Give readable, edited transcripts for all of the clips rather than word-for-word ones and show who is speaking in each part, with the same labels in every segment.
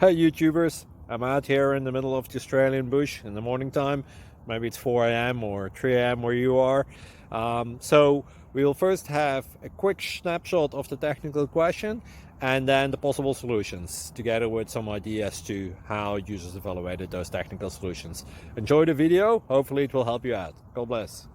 Speaker 1: Hey YouTubers, I'm out here in the middle of the Australian bush in the morning time. Maybe it's 4 a.m. or 3 a.m. where you are. So we will first have a quick snapshot of the technical question and then the possible solutions, together with some ideas to how users evaluated those technical solutions. Enjoy the video, hopefully it will help you out. God bless.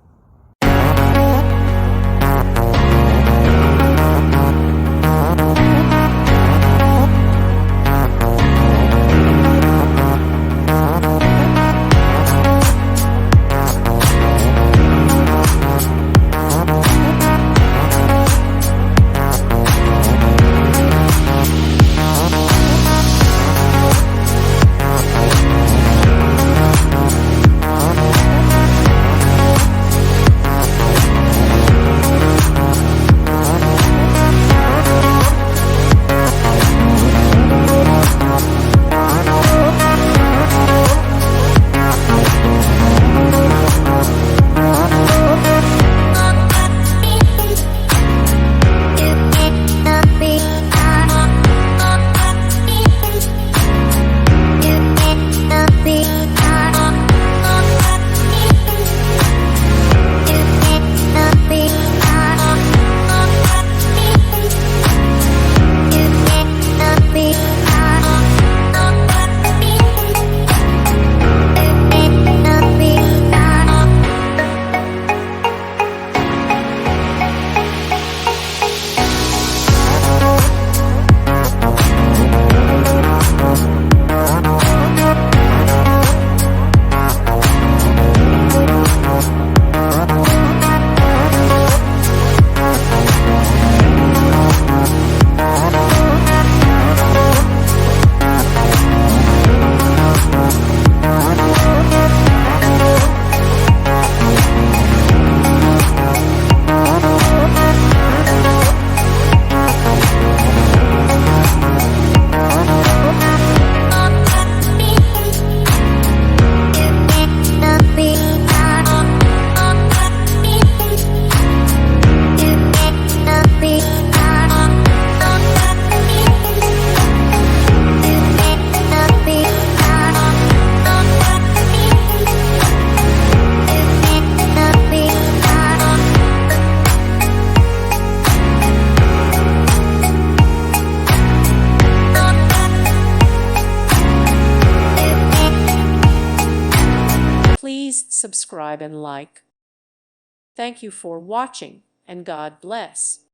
Speaker 2: Please subscribe and like. Thank you for watching, and God bless.